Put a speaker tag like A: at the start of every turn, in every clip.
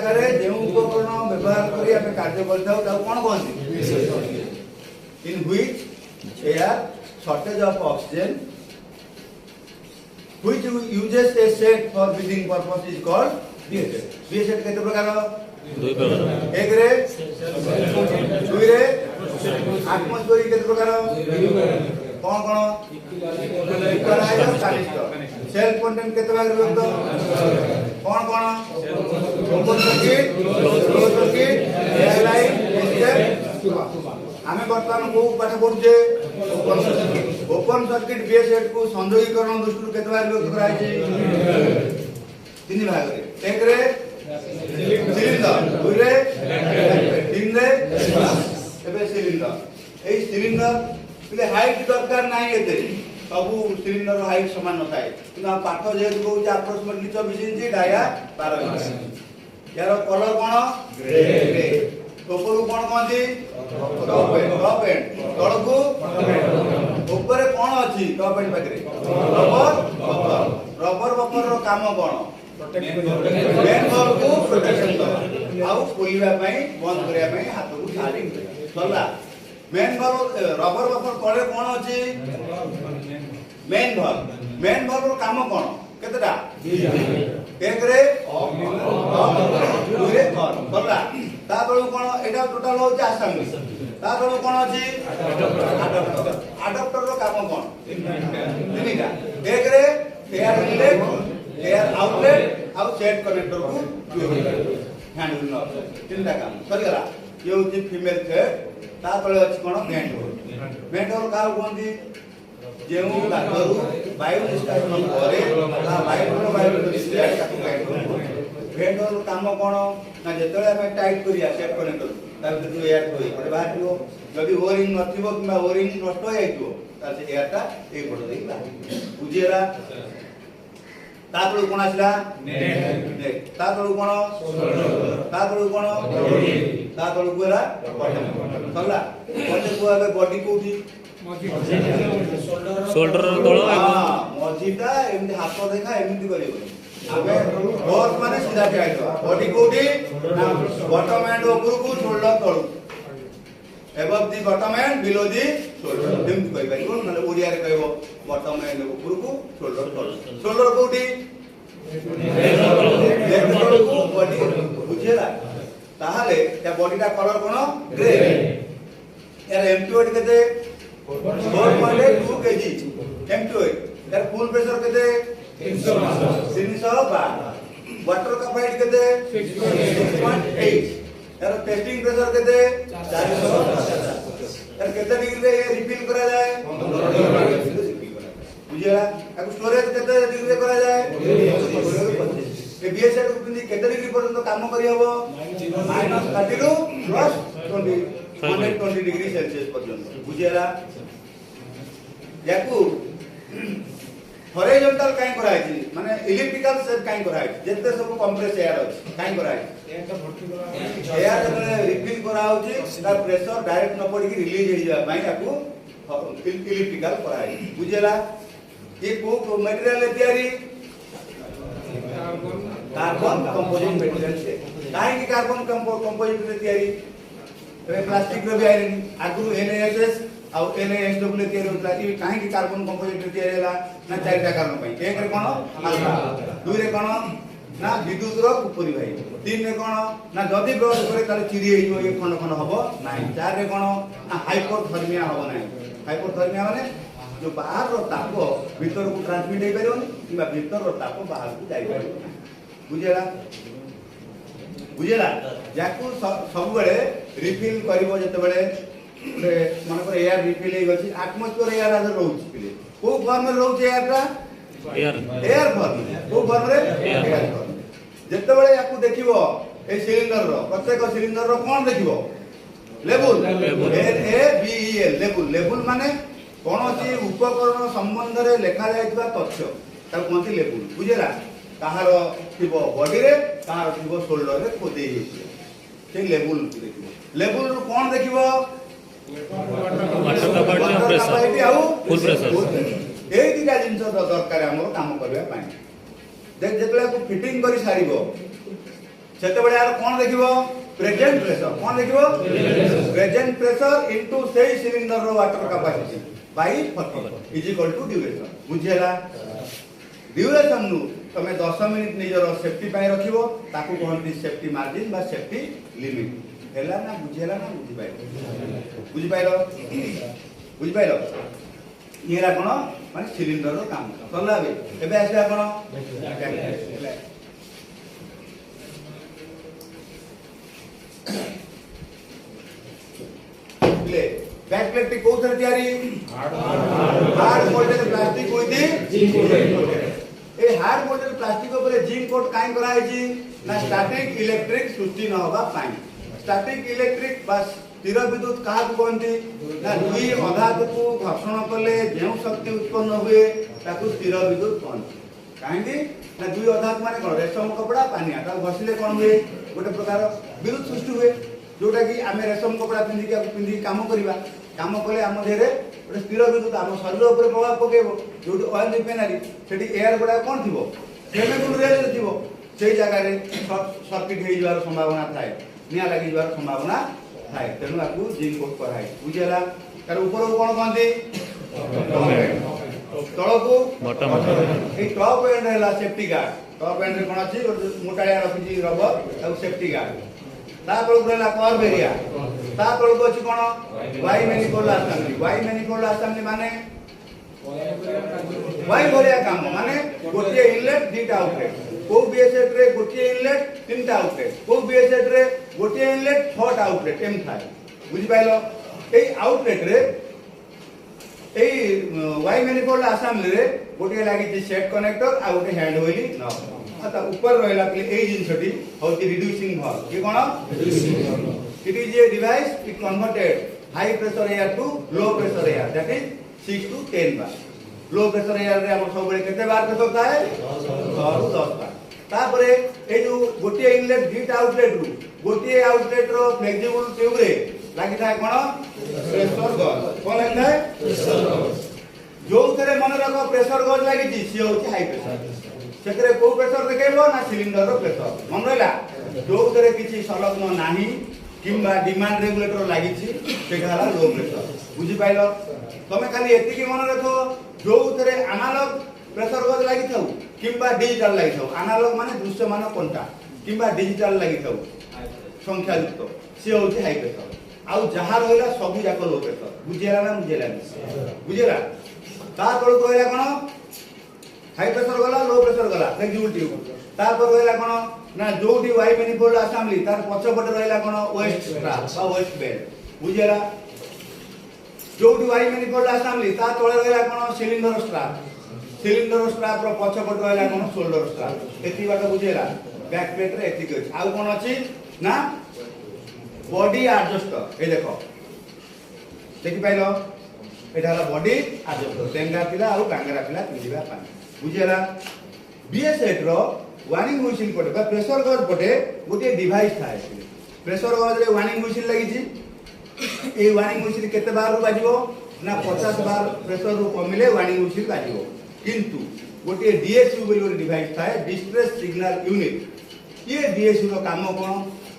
A: जगह जो उपकरण व्यवहार करी आमे कार्य करथाउ ताऊ कोन कहंती in which air shortage of oxygen which uses a set for breathing purpose is called BSET. BSET केते प्रकार दुई प्रकार एक रे दुई रे आत्मस्फेरिक केते प्रकार कोन कोन इक्वलाइजर कालिस्ट सेल्फ कंटेंट केते भाग विभक्त कोन कोन open circuit close circuit airline step आमे वर्तमान को पाठ पढुचे ओपन सर्किट बीएसएट को संयोगीकरण दृष्टि केते भाग विभक्त कराय छै तीन भाग रे एक रे सिलिंडर दुई रे तीन रे एबे सिलिंडर ए सिलिंडर ले हाइट दरकार नाही एते सब सिलिंडर हाइट समान न थाए किना पाठ जे को अप्रोक्सीमेटली 24 इंच डाया 12 इंच यार कलर कोन ग्रे ऊपर कोन कहंती टॉप एंड तळकू ऊपर कोन अछि टॉप एंड पाखरे रबर बफर रो काम कोन मेन बल को प्रोटेक्शन दो आउ खोलिबा पई बंद करिया पई हाथ को छाडी सला मेन बल रबर बफर तळे कोन अछि मेन बल रो काम कोन केतेटा एक रे दुई रे सला ता तळु कोन एटा टोटल हो आसामी ता तळु कोन अछि अडॉप्टर रो काम कोन तीनटा एक रे एयर इनलेट एयर आउटलेट आउ सेट कनेक्टर को हैंडल न तीनटा काम सरी गला ये होची फीमेल थ्रेड ता तळे अछि कोन मेन डोर का कोंदी जेउ गातरू वायु निष्कासन करे ता वायु डिस्चार्ज का मेन डोर काम कोन ना जेतळे हम टाइट करिया सेट कनेक्टर ता जो एयर होई परे बाहरियो जदी ओरिंग नथिबो किबा ओरिंग नष्ट हो जाइतो ता से एयर ता ए पड देई बाहर बुझियरा तातळू कोण असला नेट तातळू कोण तातळू कोण तातळू कोला सल्ला कोते को आबे बॉडी कोठी
B: शोल्डर तळ
A: मझीटा एमती हाथ देखा एमती करियो आबे फोर्स माने सीधा जाइतो बॉडी कोठी ना बॉटम एंड ऊपर को शोल्डर तळ above the bottom and below the shoulder एमती कहि पाइबो माने ओडिया रे कहबो बॉटम एंड ऊपर को शोल्डर तळ शोल्डर कोठी लेफ्ट तळ को बॉडी बुझेला ताहाले त्या बॉडीटा कलर कोन ग्रे यार एमटी वेट केते 4.2 केजी एमटी वेट यार फुल प्रेशर केते 300 वाटर कैपेसिटी केते 6.8 यार टेस्टिंग प्रेशर केते 450 यार केते डिग्री रे रिफिल करा जाए 15 डिग्री बुझिया अब स्टोरेज केते डिग्री रे करा जाए 25 ए बीएसएट को पिंदी केते डिग्री पर्यंत काम करी हबो -32 प्लस 120 डिग्री सेल्सियस पर्यंत बुझिया याकू हॉरिजॉन्टल काई कराय छी माने इलिप्टिकल शेप काई कराय जेते सब कंप्रेस एयर अछि काई कराय एयर जब रिफिल करा होची ता प्रेशर डायरेक्ट न पड़ी रिलीज हो जाय पई याकू इलिप्टिकल कराय बुझेला ये को मटेरियल तयारी कार्बन कंपोजिट मटेरियल से काई की कार्बन कंपोजिट रे तयारी प्लास्टिक रे भी आइरन आगु एनएएस आउ एनएएसडब्ल्यू तयारी होता ई काहे की कार्बन कंपोजिट तयारी होला ना चारटा कारण पई एक रे कोन अल्फा दुई रे कोन ना विद्युत रो उपरि भाई तीन रे कोन ना जदी ब्रश करे ताले चिरी हेइबो एक खंड खंड हबो नाही चार रे कोन ना हाइपोथर्मिया हबो नाही हाइपोथर्मिया माने जो बाहर रो ताप भीतर को ट्रांसमिट हे परियोनी किबा भीतर रो ताप बाहर को जाई परियो बुझेला बुझेला जाकू सब बेले रिफिल करिवो जते बेले मन पर एयर रिफिल हे गछि एटमॉस्फेयर एयर आदर रहउछि पिले को फॉर्म रे रहउछि एयर ता एयर फॉर्म को फॉर्म रे एयर फॉर्म जते बेले याकू देखिवो ए सिलिंडर रो प्रत्येक सिलिंडर रो कोन देखिवो level N A B E L level माने कोनोसी उपकरण संबंध रे लेखा जायतिबा तथ्य ता कोनती लेवल बुझेला ताहार थिबो बॉडी रे ताहार थिबो शोल्डर रे को देई से लेवल देखिबो लेवल रो कोन देखिबो
B: water capacity pressure full pressure
A: एई दिटा जिंस दरकार हमर काम करबा पई जेतले को फिटिंग करी सारिबो सेते यार कौन देखिबो प्रेजेंट प्रेशर कौन देखिबो प्रेजेंट प्रेशर इनटू सेही सिलिंडर रो water capacity by 40 is equal to duration बुझेला ड्यूरेशन नु तमे 10 मिनिट निजर सेफ्टी पाई रखिबो ताकू कहंती सेफ्टी मार्जिन बा सेफ्टी लिमिट हेला ना बुझेला ना बुझी पाइलो येरा कोन माने सिलिंडर रो काम करला बे एबे आसे कोन बैक प्लेट को उधर तैयारी हार्ड मोल्डेड प्लास्टिक होइती जिंक कोट ए हार्ड मोल्डेड प्लास्टिक ऊपर जिंक कोट काई कराय छी ना स्टैटिक इलेक्ट्रिक सृष्टि न होबा पाई स्टैटिक इलेक्ट्रिक बस स्थिर विद्युत का कहंती ना दुई अधात को घर्षण कले जेउ शक्ति उत्पन्न हुए ताकू स्थिर विद्युत कहंती काहेकि ना दुई अधात माने कोन रेशम कपड़ा पानिया ता घसिले कोन हुए गोटे प्रकार विद्युत सृष्टि हुए जोटा कि आम रेशम कपड़ा पिंधि काम करवा काम कले आम देह गोटे स्थिर विद्युत आम शरीर उपर प्रभाव पकेब जो ऑयल रिफाइनरी से एयर गुड़ा कौन थी केमिकल रेल थी से जगह सर्किट हो संभावना थाए निआ लगी संभावना थाए तेणु आपको जिंक कोट कराई बुझेगा तार ऊपर को कौन कहते तल को टॉप एंड है सेफ्टी गार्ड टॉप एंड कौन अच्छी मोटाया रखी रबर सेफ्टी गार्ड ता तळको रहला कर्व एरिया ता तळको अछि कोन वाई मैनिफोल्ड असेंबली माने वाई भरिया काम माने गोटे इनलेट दीटा आउटलेट को बीएसएट रे गोटे इनलेट तीनटा आउटलेट को बीएसएट रे गोटे इनलेट छटा आउटलेट एम थाय बुझि पाइलो एई आउटलेट रे एई वाई मैनिफोल्ड असेंबली रे गोटे लागि सेट कनेक्टर आ गोटे हैंड व्हील न आता ऊपर रहला के ए जिनसटी होती रिड्यूसिंग valve ये कोन it is a device it converted high pressure air to low pressure air that is 6 to 10 bar low pressure air रे हम सब केते बार प्रेशर थाए 10 बार तापरे ए जो गोटे इनलेट दीटा आउटलेट रु गोटे आउटलेट रो फ्लेक्सिबल ट्यूब रे लागि थाए कोन प्रेशर गज कोन लागि थाए प्रेशर गज जो थरे मन रखो प्रेशर गज लागि छी से होची हाई प्रेशर सेकरे को प्रेशर देखेबो ना सिलिंडर रो प्रेशर मन रहला जो तरे किछि संलग्न नाही किंबा डिमांड रेगुलेटर लागि छी सेटा हला लो प्रेशर बुझि पाइलो तमे खाली एति की मन रखो जो तरे एनालॉग प्रेशर गज लागि थाउ किंबा डिजिटल लागि थाउ एनालॉग माने दृश्यमान कोनटा किंबा डिजिटल लागि थाउ संख्या युक्त से होछि हाई प्रेशर आउ जहा रहला सबु जाक लो प्रेशर बुझिला ना बुझिला ता तळ कहला कोन हाई प्रेशर गला लो प्रेशर गला फ्लेक्सिबल ट्यूब तापर रहला कोन ना जोटी वाई मैनिफोल्ड असेंबली तार पछ पटे रहला कोन वेस्ट स्ट्रैप बा वेस्ट बेल्ट बुझिला जोटी वाई मैनिफोल्ड असेंबली ता तळे रहला कोन सिलिंडर स्ट्रैप रो पछ पटे रहला कोन शोल्डर स्ट्रैप एति बात बुझिला बैक प्लेट रे एति अछि आउ कोन अछि ना बॉडी एडजस्टर ए देखो देखि पाइलो एटा हला बॉडी एडजस्टर टेंगा पिला आउ कांगरा पिला पिलिबा पानी बुझेला बीएसएट रो वार्निंग व्हिसिल पटे बा प्रेशर गज पटे गोटे डिवाइस थाए प्रेशर गज रे वार्निंग व्हिसिल लागि छी ए वार्निंग व्हिसिल केते बार रो बाजिबो ना 50 बार प्रेशर रो कमिले वार्निंग व्हिसिल बाजिबो किंतु गोटे डीएसयू बोली गोटे डिवाइस थाए डिस्ट्रेस सिग्नल यूनिट ये डीएसयू रो काम कोन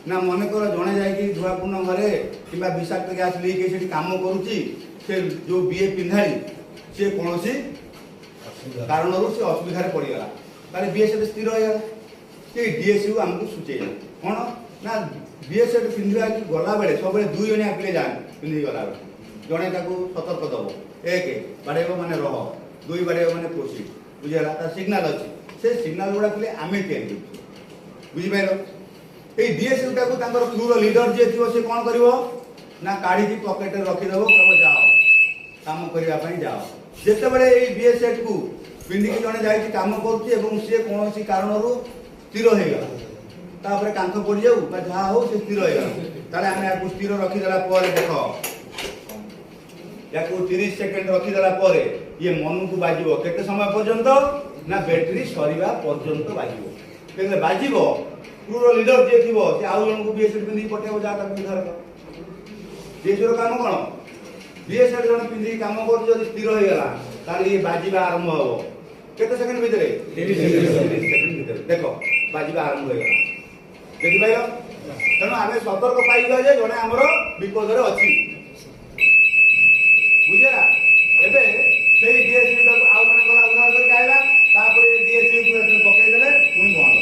A: ना मने कर जणे जाय कि धुआपूर्ण घरे किबा विषाक्त गैस लीक सेठी काम करूची से जो बीए पिन्धाई से कोनोसी कारण से असुविधा पड़ गला तारे बीएसएट स्थिर हो गला से डीएसयू हमको सूचेला कोन ना बीएसएट पिन्धिया गला बेले सब दुई जणिया पिले जान पिन्धि गला जणे ताको सतर्क दबो एक बाडेबो माने रह दुई बाडेबो माने कोसी बुझेला ता सिग्नल अछि से सिग्नल गुडा पिले आमे केन बुझि पाइलो ए डीएसयू ताको तांकर क्रू रो लीडर जे थिवो से कोन करिवो ना काढी की पॉकेट रे रखि देबो कहबो जाओ काम करिया पई जाओ जेते बेले ए बीएसएट को पिंडी जने जाई काम करछि एवं से कोनोसी कारणरू स्थिर हे गला तापर कांथ पड़ जाऊ बा जहा हो से स्थिर हे गला ताले हम याकू स्थिर रखि देला पर देखो याकू 30 सेकंड रखि देला पर ये मनु को बाजिबो केते समय पर्यंत ना बैटरी सरीबा पर्यंत बाजिबो केले बाजिबो पूरा लीडर जे थिबो से आउ जन को बीएसएट पिंडी पटेबो जाता उधार जेजोर काम कोन बीएसएट जन पिंडी काम कर जदी स्थिर हे गला ताले ये बाजिबा आरंभ हो केते सेकंड भितरे 30 सेकंड भितरे देखो बाजिबा आरंभ हो गला ଦେଖିପାରିଲ ତେଣୁ ଆମେ ସତର୍କ ପାଇବା ଯେ ଜଣେ ଆମର ବିପଦରେ ଅଛି ବୁଝିଲା ଏବେ ସେଇ DSU ଟାକୁ ଆଉ ଜଣେ ଗଲା ଉଦ୍ଧାର କରିକି ଆଇଲା ତାପରେ DSU କୁ ଏଥିରେ ପକେଇଦେଲେ ପୁଣି ବନ୍ଦ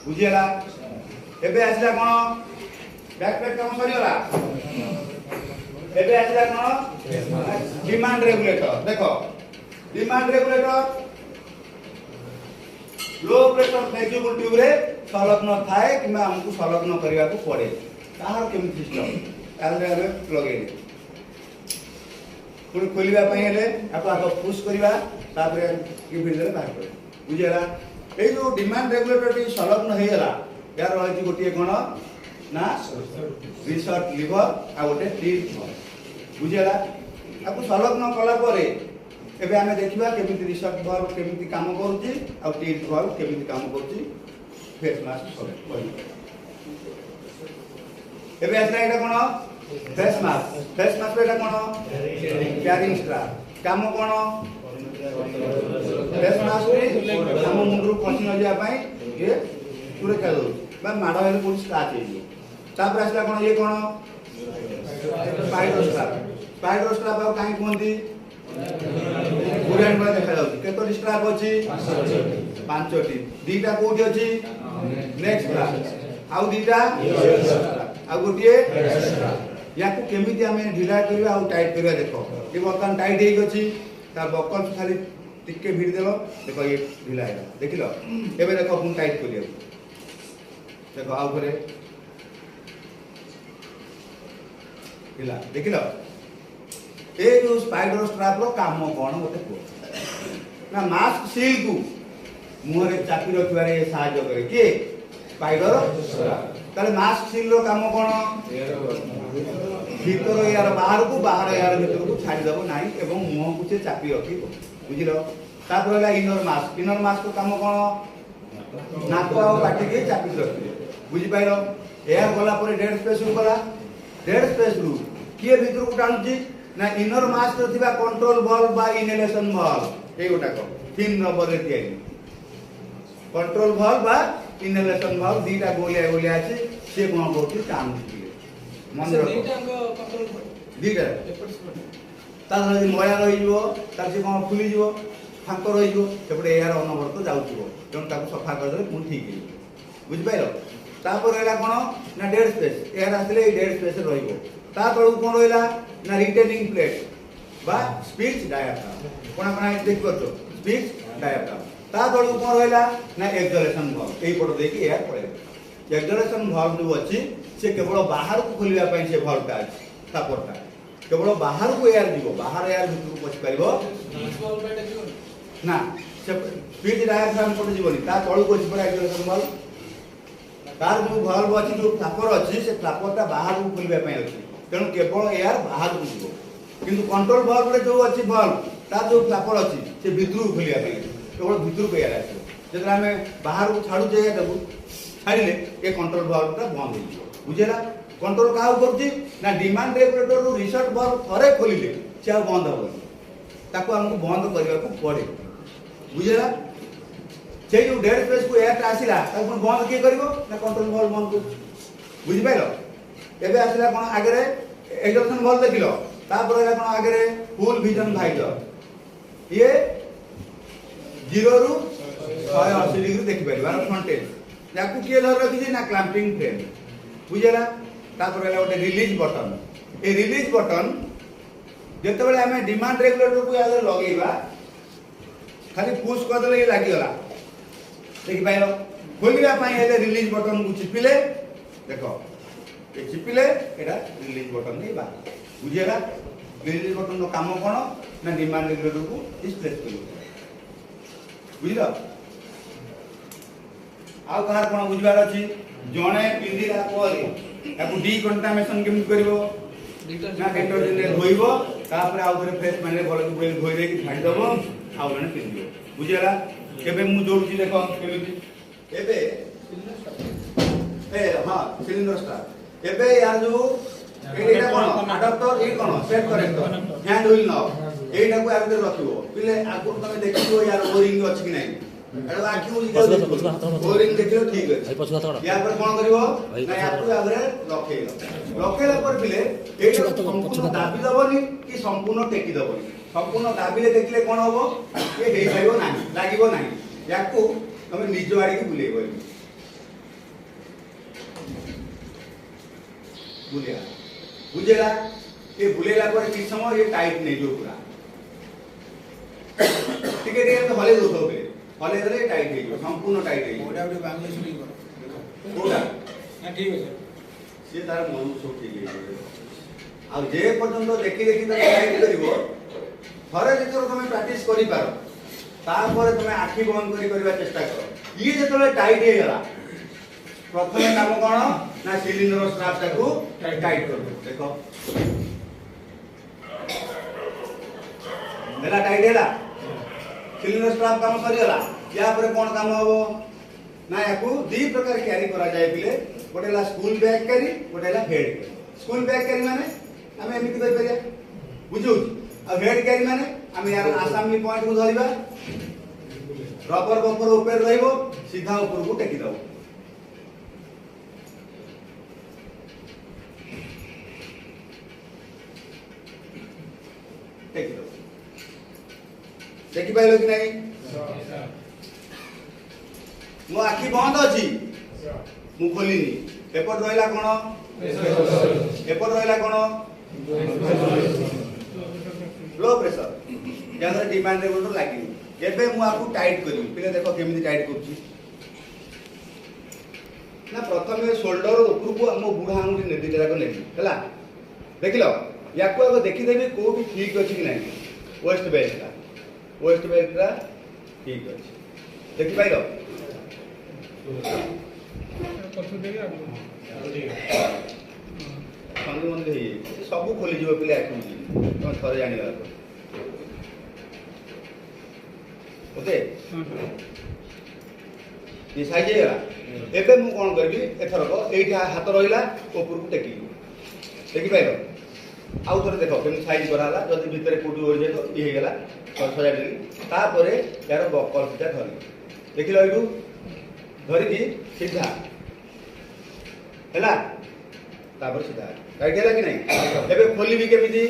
A: ବୁଝିଲା ଏବେ ଆସିଲା କଣ ବ୍ୟାକପ୍ୟାକ୍ କାମ ସରିଗଲା ଏବେ ଆସିଲା କଣ डिमांड रेगुलेटर देखो demand regulator low pressure flexible tube रे संलग्न थाए किबा हमकु संलग्न करिया को पड़े ताहार केम सिस्टम आले रे लगे पुणी खोलिबा पई हेले आपा आको पुश करिबा तापरे की फिल्टर बाहर कर बुझियला ए जो डिमांड रेगुलेटर टी संलग्न हे गला यार रही गोटे कोन ना रिसर्ट लिवर आ गोटे टीथ बुझियला आपको संलग्न कला परे एबे आमे देखिबा केमिति रिसर्च वर्क केमिति काम करूची आ टीथ वर्क केमिति काम करूची फेस मास्क सब कहि एबे असला एटा कोन फेस मास्क एटा कोन कैरिंग स्ट्रैप काम कोन फेस मास्क हम मुंडरू पछी न जा पाई ये सुरक्षा दो बा माडा हेले पुलिस स्टार्ट हे तापर असला कोन ये कोन स्पाइडर स्ट्रैप आ काई कोंदी गुरान बा देखा जाउची केतोटी स्ट्रैप अछि 5टी दीटा कोठी अछि नेक्स्ट स्ट्रैप आउ दीटा आ गोटिए याकू केमिति हमें ढिला करबा आ टाइट करबा देखो ये बर्तन टाइट हेइ अछि ता बकल खाली टिके भिड़ देलो देखो ये ढिला है देखिलो एबे देखो पुन टाइट करियो देखो आउ करे ढिला देखिलो ए जो स्पाइडर स्ट्रैप रो काम कोन मते को ना मास्क सील को मुहरे चापी रखबारे सहायता करे के स्पाइडर स्ट्रैप ताले मास्क सील रो काम कोन भीतर यार बाहर यार भीतर को छाडी दबो नाही एवं मुंह को से चापी रखिबो बुझिलो तापर होला इनर मास्क को काम कोन नाक आ पाटी के चापी रखिबो बुझि पाइलो एयर गला पर डेड स्पेस रु गला डेड स्पेस रु किए भीतर को टाणुची ना इनर मास्क थिबा कंट्रोल वाल्व बा इनहेलेशन वाल्व ए गोटा को तीन नंबर रे दिया कंट्रोल वाल्व बा इनहेलेशन वाल्व दीटा गोलिया अछि से कोन होती काम दिए मन रखो दीटा तार मया रही जो तार से कोन फुली जो फांक रही जो सेपटे एयर अनवर्त जाउथिबो जन ताको सफा कर दे पुन ठीक बुझ पाइलो तापर एला कोन ना डेड स्पेस एयर आसले डेड स्पेस रहिबो ता तळु कोन रहिला ना रिटेनिंग प्लेट बा स्पीच डायाफ्राम कोन आपण देख करतो स्पीच डायाफ्राम ता तळु कोन रहिला ना एक्सलेशन वाल्व एई पटो देखि एयर पळे एक्सलेशन वाल्व जो अछि से केवल बाहर को खोलिबा पई से वाल्व का सपोर्टटा केवल बाहर को एयर दिबो बाहर एयर भितर को पछ परिबो ना से स्पीच डायाफ्राम पटो जीवनी ता तळु को पर एक्सलेशन वाल्व तार जो वाल्व अछि जो फ्लापर अछि से फ्लापरटा बाहर को खोलिबा पई अछि तेणु केवल एयर बाहर को जीवो किंतु कंट्रोल वाल्व रे जो अछि वाल्व ता जो फ्लापर अछि से भितर खोलिया पई केवल भितर को एयर आछो जेतरा हमें बाहर को छाडू जे देबो छाडीले ए कंट्रोल वाल्व ता बंद हो जिवो बुझेला कंट्रोल काउ करछि ना डिमांड रेगुलेटर रो रिसर्ट वाल्व थरे खोलिले से आ बंद हो ताको हमको बंद करिया को पड़े बुझेला से जो डेड स्पेस को एयर आसीला ताको बंद के करिवो ना कंट्रोल वाल्व बंद को बुझि पाइलो एबे आसीला कोन आगरे एक्सलेशन वाल्व देखिलो तापर एला कोन आगरे फुल विजन भाइजर ये 0 रु 180 डिग्री देखि परिबा फ्रंटेज याकू के धर रखि ना क्लैंपिंग फ्रेम बुझेला तापर एला ओटे रिलीज बटन ए रिलीज बटन जेते बेले हमें डिमांड रेगुलेटर को याद लगेबा खाली पुश कर देले लागि गला देखि पाइलो खोलिबा पई हेले रिलीज बटन को चिपिले देखो ए चिपिले एटा रिलीज बटन नै बा बुझियला रिलीज बटन नो काम कोन ना डिमांड रेगुलेटर को डिस्प्लेस करियो बुझिलो आ कहार कोन बुझबार अछि जणे पिंदिला परे ताकू डिकंटामिनेशन केम करिवो ना डिटर्जेंट रे धोइबो तापर आ उधर फ्रेश माने बोले धोइ दे कि फाड़ी दबो आ उने पिंदियो बुझियला केबे मु जोडुची देखो केमिति एबे ए हां सिलिंडर स्टार एबे यार जो एटा कोन अडप्टर ए कोन सेट करेक्टर हैंड व्हील न एटा को आगे रखिबो पिले आगु तमे देखिबो यार ओरिंग अछि कि नै ଏଟା ଆଖି
B: ପଛକୁ ହାତ ମାର।
A: ବୋରିଂ ଦେଖିଲ ଠିକ ଅଛି।
B: ଭାଇ ପଛକୁ ହାତ ମାର।
A: ୟା ପରେ କଣ କରିବ
B: ଭାଇ
A: ନା
B: ପଛକୁ ହାତ
A: ୟାକୁ ଆଗରେ ରଖେଇଲ। ରଖେଇଲା ପରେ ପିଲେ ଏଇଟା ସମ୍ପୂର୍ଣ୍ଣ ଦାବି ଦବନି କି ସମ୍ପୂର୍ଣ୍ଣ ଟେକି ଦବନି। ସମ୍ପୂର୍ଣ୍ଣ ଦାବିଲେ ଦେଖିଲେ କଣ ହବ ଏ ହେଇପାରିବ ନାହିଁ ଲାଗିବ ନାହିଁ। ୟାକୁ ତମେ ନିଜ ଆଡିକି ବୁଲେଇବ ବୁଲେଇଲା ବୁଝେଇଲା ये बुलेला पर किस समय ये टाइट नहीं जो पूरा ठीक है तो हले दो पे हले हले टाइट है जो संपूर्ण टाइट है
C: ओडा ओडा बांग्ला शुरू कर
A: कोडा
C: ना ठीक है
A: से तार मन सब ठीक है आ जे पर्यंत देखि देखि तो टाइट करिवो थरे जेतर तुम प्रैक्टिस करि पारो तापर तुम आखि बंद करि करबा चेष्टा करो ये जेतले टाइट हे गला प्रथम काम कोन ना सिलिंडर स्ट्रैप टाकू टाइट कर देखो मेला टाइट हैला सिलिंडर स्ट्रैप काम सरी गला या पर कोन काम हबो ना याकू दी प्रकार कैरी करा जाय पिले गोटेला स्कूल बैग कैरी गोटेला head carry school bag carry माने हमें एमिति कर परिया बुझू आ हेड कैरी माने हम यार आसामी पॉइंट को धरिबा रबर बम्पर ऊपर रहइबो सीधा ऊपर को टेकी दबो टेकी दबो देखि पाइलो कि नहीं मो आखि बंद अछि मु खोलिनी एपट रहला कोन एपट रहला कोन लो प्रेशर यार डिमांड रे बोल लागी एबे मु आपको टाइट करी पिले देखो केमिति टाइट करछि ना प्रथमे शोल्डर ऊपर को हम बुढ़ा आंगुठी नेदी जाको नेदी हला देखिलो याको आगो देखि देबी कोठी ठीक अछि कि नहीं वेस्ट बेल्ट रा ठीक अछि देखि पाइलो संग मन हे सब खोली जीव पिले आखु तुम थरे जानि गला ओके ये साइज हेला एबे मु कोन करबी एथरको एठी हाथ रहिला ऊपर को टेकी देखि पाइलो आउ थरे देखो केम साइज कराला जदी भितरे कोटी हो जाय तो ये हेगला सजा देली तापरे यार बकल सीधा धरि देखिलो एठू धरि की सीधा हेला तापर सीधा राइट हेला कि नहीं एबे खोली भी केमिति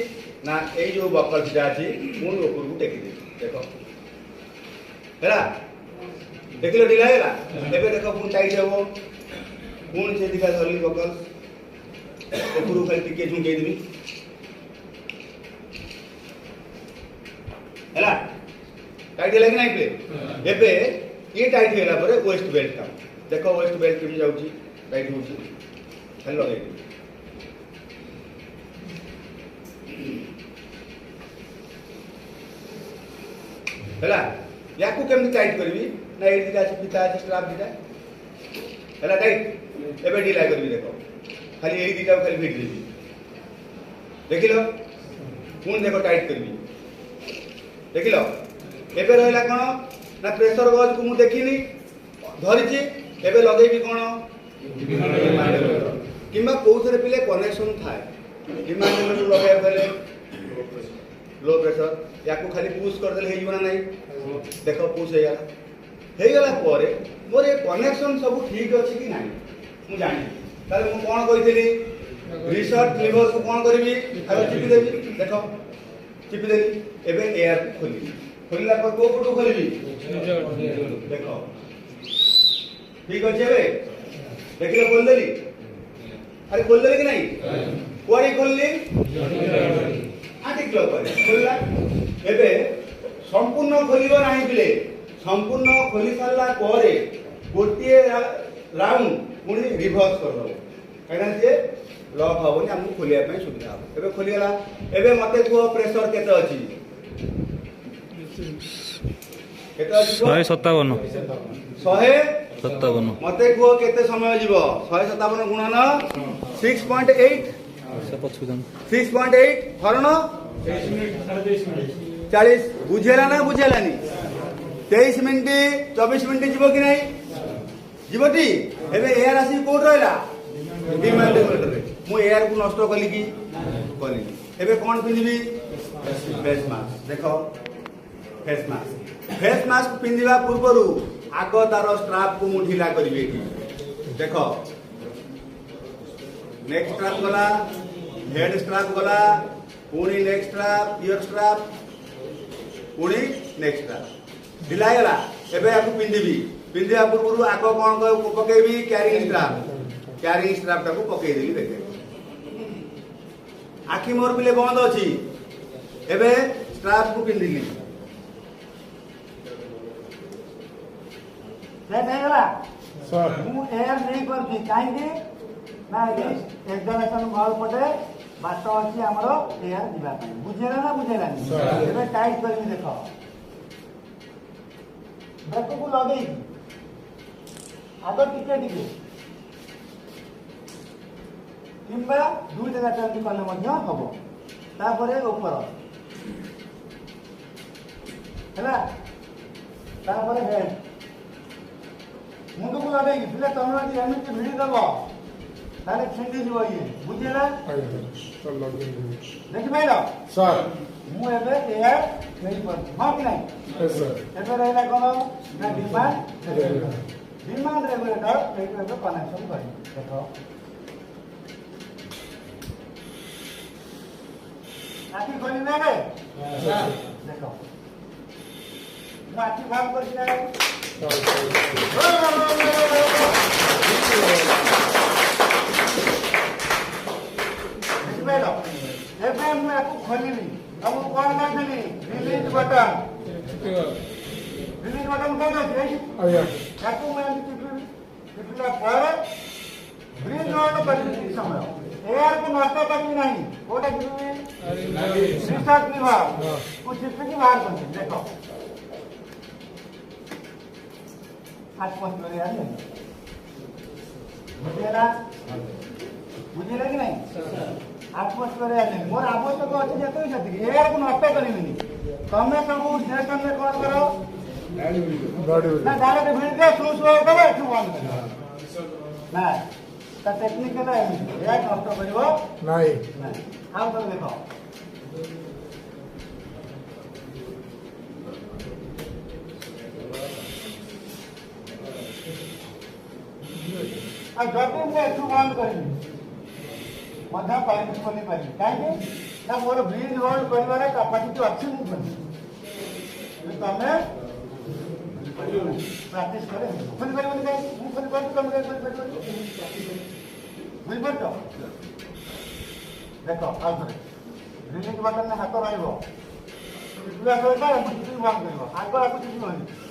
A: ना ए जो बकल सीधा अछि मुन ऊपर को टेकी दे देखो हेला देखिलो ढिला हेला एबे देखो पुन टाइट हेबो पुन से दिखा धरली बकल ऊपर खाली टिके झुंके देबी हैला टाइट हेला कि नहीं प्ले एबे ये टाइट हेला परे वेस्ट बेल्ट काम देखो वेस्ट बेल्ट केम जाउची टाइट होची हेलो लगे हैला याकू केम टाइट करबी ना ए दिटा আছে পিতা আছে স্ট্রাপ দিটা हैला टाइट एबे ढिला करबी देखो खाली এই দিটা খালি ফিট দিবি देखिलो पुन देखो टाइट करबी देखिलो एबे रहला कोन ना प्रेशर गज को मु देखिनी धरिची एबे लगेबी कोन किमा कोथरे पिले कनेक्शन थाए डिमांड में लगाय पहले लो प्रेशर याकू खाली पुश कर देले हेई बना नहीं देखो पुश हे गला परे मोर ए कनेक्शन सब ठीक अछि कि नहीं मु जानि ताले मु कोन कहितली रिसर्ट लीवर को कोन करबी आरो चिपि देबी देखो चिपि देली एबे एयर खोली खोलला पर को पटो खोलबी देखो ठीक अछि एबे देखिलो खोल देली अरे खोल देली कि नहीं कोरी खोलली आटी क्लो पर खोलला एबे संपूर्ण खोलिबो नाही बिले संपूर्ण खोली सारला परे गोटिए राउंड पुनी रिवर्स कर दो काना से लॉक हबोनी हमहु खोलिया पय सुविधा हो एबे खोली गला एबे मते को प्रेशर केते अछि केते अछि
B: 157
A: मते को केते समय जीवो 157 गुणन 6.8 6.8 हरण 40 बुझेला ना बुझेलानी 23 मिनिट 24 मिनिट जीवो कि नहीं जीवटी एबे एयर आसी कोड रहला डिमांड रे मु एयर को नष्ट कली एबे कोन पिनबी बेस मास्क देखो फेस मास्क पिंधिबा पूर्वरु आग तार स्ट्राप को मु ढिला करिवे देख नेक स्ट्राप गला हेड स्ट्राप गला पुणी नेक स्ट्राप इयर स्ट्राप पुणी नेक स्ट्राप ढिला गला एबे आपको पिंधिबी पिंधिबा पूर्वरु आग कोन पकेबी कैरिंग स्ट्राप टाको पकेई देली देखे आखि मोर बिले बंद अछि एबे स्ट्राप को पिंधिली
D: सर मु एयर नहीं करती कहीं ना एक्सप्लेनेशन घर पटे बाट अच्छी आमर एयर जीवा बुझेला ना बुझेला टाइट कर देख ब्रेक को लगे आग टिके टिके किंबा दुई जगह चलती कले हम तापर ऊपर है हेड मुंड को लगे पिले तुम एमती भिड़ी दब ताले छिंडी जीव ये बुझेला देखि पाइल
B: सर
D: मु एबे एयर नहीं पर हां कि नहीं
B: सर
D: एबे रहला कोन ना डिमांड रेगुलेटर एबे कनेक्शन करी देखो आखि खोली ना रे देखो माटी भाग कर दिया एबे मैं आपको खोलिली अब कौन करली रिलीज बटन कौन है
B: आया
D: आपको मैं टिपला पर ग्रीन रोड पर समय एयर को नष्ट करनी नहीं कोटा गिरवी रिसर्च विभाग कुछ स्थिति बाहर करते देखो आज पोस्ट कर यार बुझेला कि नहीं आज पोस्ट कर यार मोर आवश्यक अछि जते जति एयर को नष्ट करनी तमे सब स्टेशन में कौन करो ना डायरेक्ट भिड़ के शुरू करे तू बंद ना ता टेक्निकल है एयर नष्ट करिवो
B: नहीं
D: आओ तो देखो आ जब मैं तू बंद करी मधा पानी खोली पारी काहे ना मोर ब्रिज होल्ड करबारे कैपेसिटी अच्छी मु करी तमे प्रैक्टिस करे खोली पारी बोली काहे मु खोली पारी तुम काहे खोली पारी बुझ पड़तो देखो आ करे रिलीज बटन में हाथ रहइबो पूरा सरकार मुझे बंद करबो आगो आपको କିଛି होनी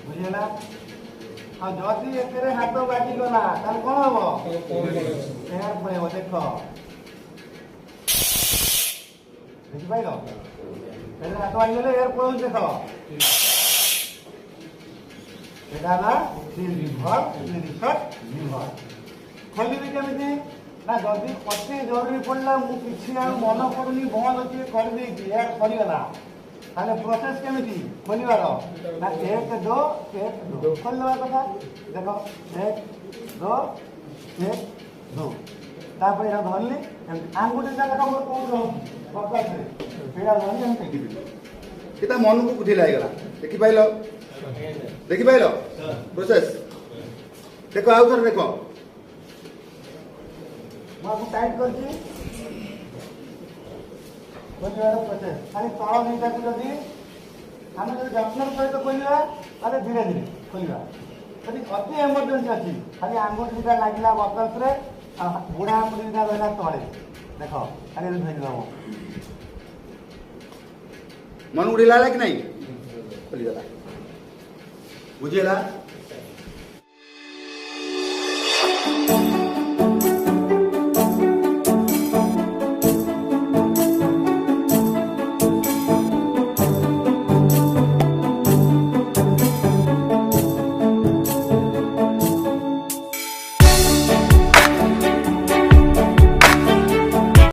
D: बुझेला आ जदी एकेरे हाथ बाटी गला तार कोन हबो एयर पड़ेबो देखो बुझि पाइलो पहले हाथ बाटी गले एयर पड़ो देखो एटा ना सील रिसर्च विभाग खोली भी केमिति ना जदी अति जरूरी पड़ला मु किछि आ मन पड़ुनी बंद अछि कर दे एयर सरी गला ताले प्रोसेस केमिति खोलिबार ना एक दो खोलवा कथा देखो एक दो तापर एरा धरली आंगुठी जागा मोर कोन रहो पकड़ से पेड़ा धरली हम टेकी
A: किता मन को बुझी लागला देखि पाइलो प्रोसेस देखो आउ थर देखो
D: मैं टाइट करछी खोलिबार प्रोसेस खाली तळ निटा को जदी हम जो जत्न सहित खोलिबा ताले धीरे धीरे खोलिबा यदि अति इमरजेंसी अछि खाली आंगुठीटा लागिला बकल्स रे बुढ़ा आंगुठीटा रहला तळे देखो खाली धरि दबो
A: मन उड़ी लाला कि नहीं खोली गला बुझेला